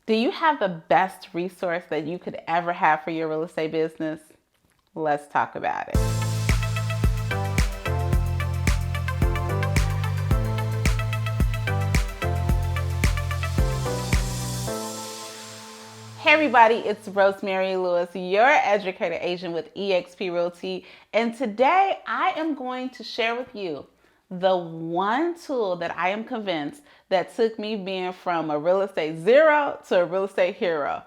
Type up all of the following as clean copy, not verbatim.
Do you have the best resource that you could ever have for your real estate business? Let's talk about it. Hey everybody, it's Rosemary Lewis, your educator agent with eXp Realty, and today I am going to share with you the one tool that I am convinced that took me being from a real estate zero to a real estate hero.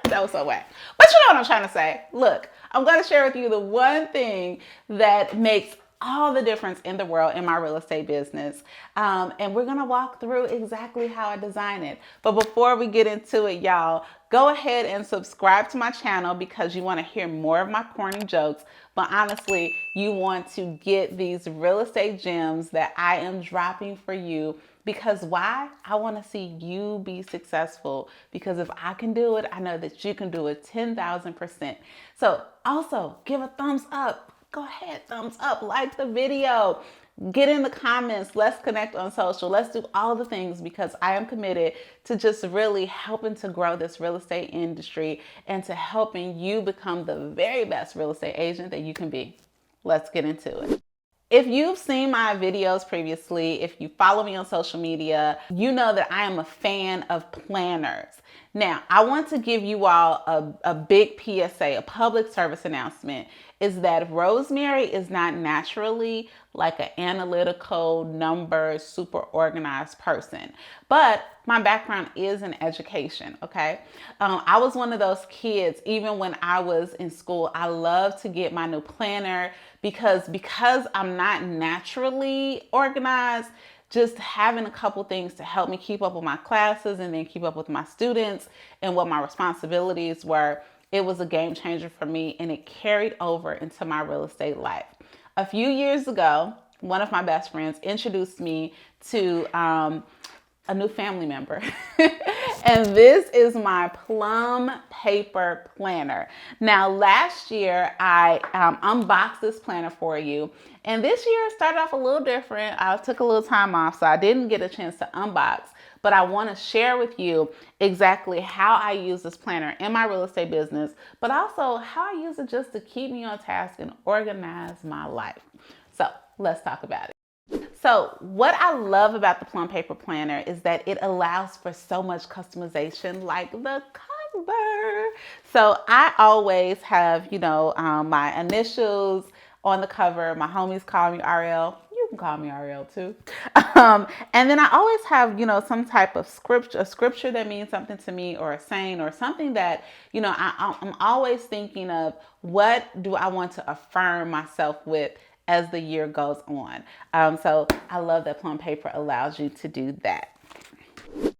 That was so whack. But you know what I'm trying to say. Look, I'm going to share with you the one thing that makes all the difference in the world in my real estate business. And we're going to walk through exactly how I design it. But before we get into it, y'all, go ahead and subscribe to my channel because you want to hear more of my corny jokes. But honestly, you want to get these real estate gems that I am dropping for you. Because why? I want to see you be successful. Because if I can do it, I know that you can do it 10,000%. So also give a thumbs up. Go ahead, thumbs up, like the video, get in the comments, let's connect on social, let's do all the things because I am committed to just really helping to grow this real estate industry and to helping you become the very best real estate agent that you can be. Let's get into it. If you've seen my videos previously, if you follow me on social media, you know that I am a fan of planners. Now, I want to give you all a big PSA, a public service announcement, is that Rosemary is not naturally like an analytical, numbers, super organized person. But my background is in education, okay? I was one of those kids, even when I was in school, I loved to get my new planner because I'm not naturally organized, just having a couple things to help me keep up with my classes and then keep up with my students and what my responsibilities were, it was a game changer for me and it carried over into my real estate life. A few years ago, one of my best friends introduced me to a new family member. And this is my Plum paper planner. Now, last year I unboxed this planner for you. And this year started off a little different. I took a little time off, so I didn't get a chance to unbox. But I want to share with you exactly how I use this planner in my real estate business, but also how I use it just to keep me on task and organize my life. So let's talk about it. So what I love about the Plum Paper Planner is that it allows for so much customization, like the cover. So I always have, my initials on the cover. My homies call me Ariel. You can call me Ariel too. And then I always have, some type of a scripture that means something to me, or a saying, or something that, I'm always thinking of, what do I want to affirm myself with as the year goes on. So I love that Plum Paper allows you to do that.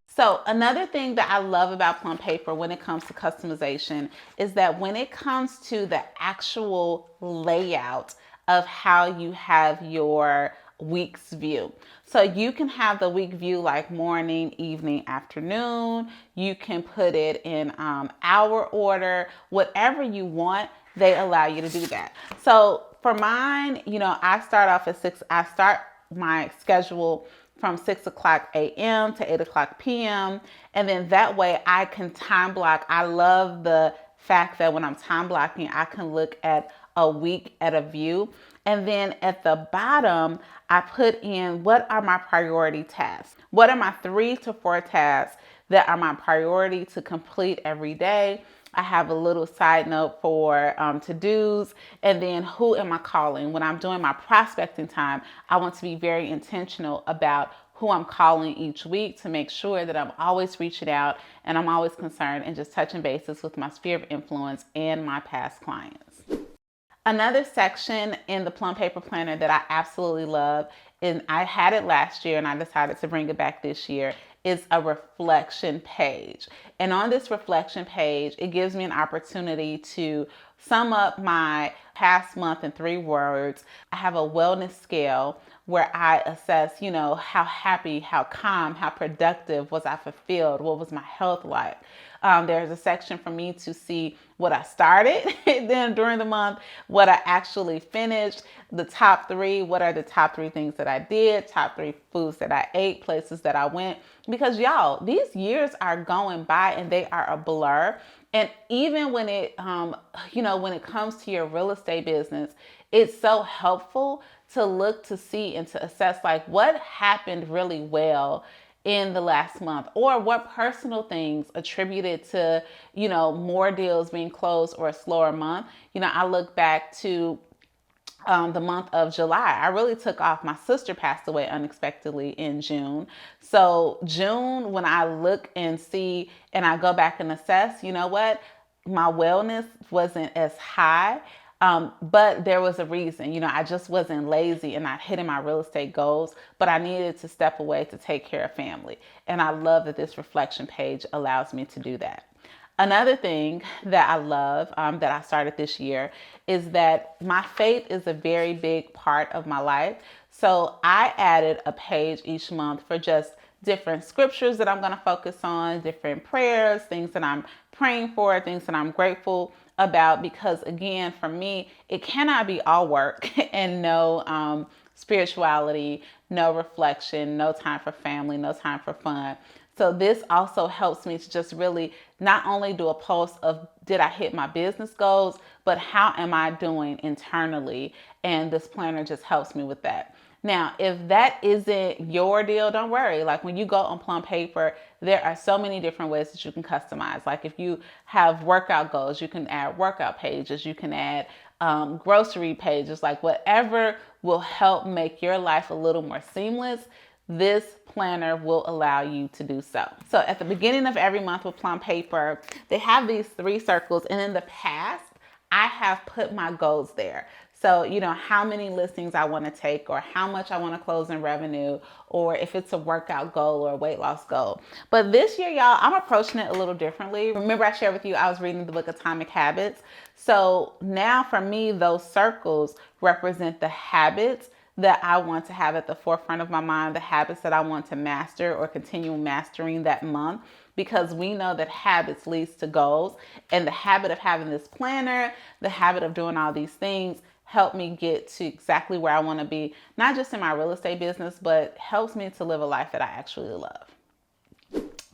So another thing that I love about Plum Paper when it comes to customization is that when it comes to the actual layout of how you have your week's view. So you can have the week view like morning, evening, afternoon. You can put it in hour order, whatever you want, they allow you to do that. So for mine, I start off at 6. I start my schedule from 6 o'clock a.m. to 8 o'clock p.m. And then that way I can time block. I love the fact that when I'm time blocking, I can look at a week at a view. And then at the bottom, I put in what are my priority tasks? What are my 3 to 4 tasks that are my priority to complete every day? I have a little side note for to-dos, and then who am I calling? When I'm doing my prospecting time, I want to be very intentional about who I'm calling each week to make sure that I'm always reaching out and I'm always concerned and just touching bases with my sphere of influence and my past clients. Another section in the Plum Paper Planner that I absolutely love, and I had it last year and I decided to bring it back this year, is a reflection page. And on this reflection page, it gives me an opportunity to sum up my past month in 3 words, I have a wellness scale where I assess, how happy, how calm, how productive was I fulfilled, what was my health like. There's a section for me to see what I started then during the month, what I actually finished, the top 3, what are the top 3 things that I did, top 3 foods that I ate, places that I went. Because y'all, these years are going by and they are a blur. And even when when it comes to your real estate business, it's so helpful to look to see and to assess like what happened really well in the last month, or what personal things attributed to, more deals being closed or a slower month. I look back to the month of July. I really took off. My sister passed away unexpectedly in June. So June, when I look and see and I go back and assess, you know what? My wellness wasn't as high. But there was a reason, I just wasn't lazy and not hitting my real estate goals, but I needed to step away to take care of family. And I love that this reflection page allows me to do that. Another thing that I love that I started this year is that my faith is a very big part of my life. So I added a page each month for just different scriptures that I'm going to focus on, different prayers, things that I'm praying for, things that I'm grateful about. Because again, for me, it cannot be all work and no spirituality, no reflection, no time for family, no time for fun. So this also helps me to just really not only do a pulse of did I hit my business goals, but how am I doing internally? And this planner just helps me with that. Now, if that isn't your deal, don't worry. Like when you go on Plum Paper, there are so many different ways that you can customize. Like if you have workout goals, you can add workout pages, you can add grocery pages, like whatever will help make your life a little more seamless. This planner will allow you to do so. So at the beginning of every month with Plum Paper, they have these 3 circles. And in the past, I have put my goals there. So, how many listings I want to take, or how much I want to close in revenue, or if it's a workout goal or a weight loss goal. But this year, y'all, I'm approaching it a little differently. Remember I shared with you, I was reading the book Atomic Habits. So now for me, those circles represent the habits that I want to have at the forefront of my mind, the habits that I want to master or continue mastering that month, because we know that habits leads to goals, and the habit of having this planner, the habit of doing all these things help me get to exactly where I want to be, not just in my real estate business, but helps me to live a life that I actually love.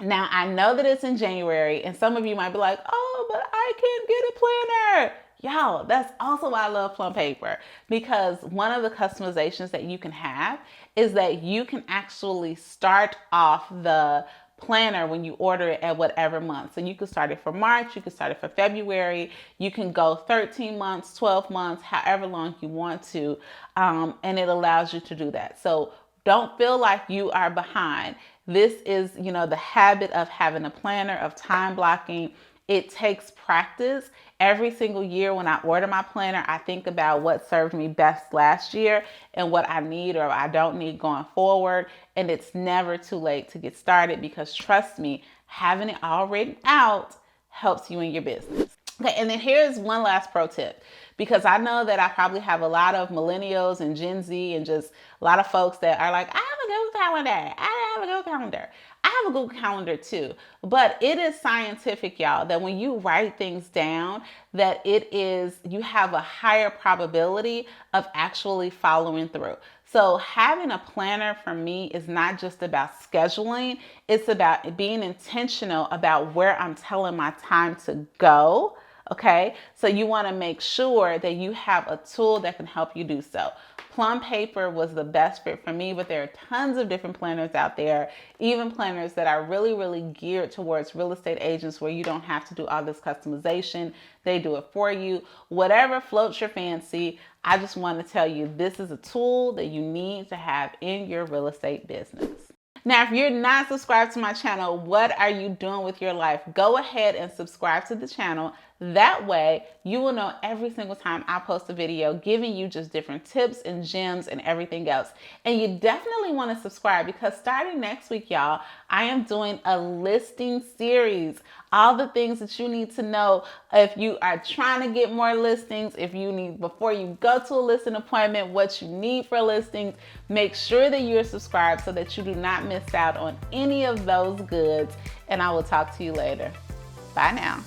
Now, I know that it's in January, and some of you might be like, oh, but I can't get a planner. Y'all, that's also why I love Plum Paper, because one of the customizations that you can have is that you can actually start off the planner when you order it at whatever month. So you can start it for March, you can start it for February, you can go 13 months, 12 months, however long you want to, and it allows you to do that. So don't feel like you are behind. This is, the habit of having a planner, of time blocking. It takes practice. Every single year when I order my planner, I think about what served me best last year and what I need or I don't need going forward. And it's never too late to get started, because trust me, having it all written out helps you in your business. Okay, and then here's one last pro tip, because I know that I probably have a lot of millennials and Gen Z and just a lot of folks that are like, I have a Google Calendar. I have a Google Calendar. I have a Google Calendar too. But it is scientific, y'all, that when you write things down, that you have a higher probability of actually following through. So having a planner for me is not just about scheduling. It's about being intentional about where I'm telling my time to go. Okay, so you want to make sure that you have a tool that can help you do so. Plum Paper was the best fit for me, but there are tons of different planners out there, even planners that are really, really geared towards real estate agents where you don't have to do all this customization. They do it for you. Whatever floats your fancy, I just want to tell you, this is a tool that you need to have in your real estate business. Now, if you're not subscribed to my channel, what are you doing with your life? Go ahead and subscribe to the channel. That way, you will know every single time I post a video, giving you just different tips and gems and everything else. And you definitely want to subscribe, because starting next week, y'all, I am doing a listing series. All the things that you need to know if you are trying to get more listings, if you need, before you go to a listing appointment, what you need for listings. Make sure that you're subscribed so that you do not miss out on any of those goods. And I will talk to you later. Bye now.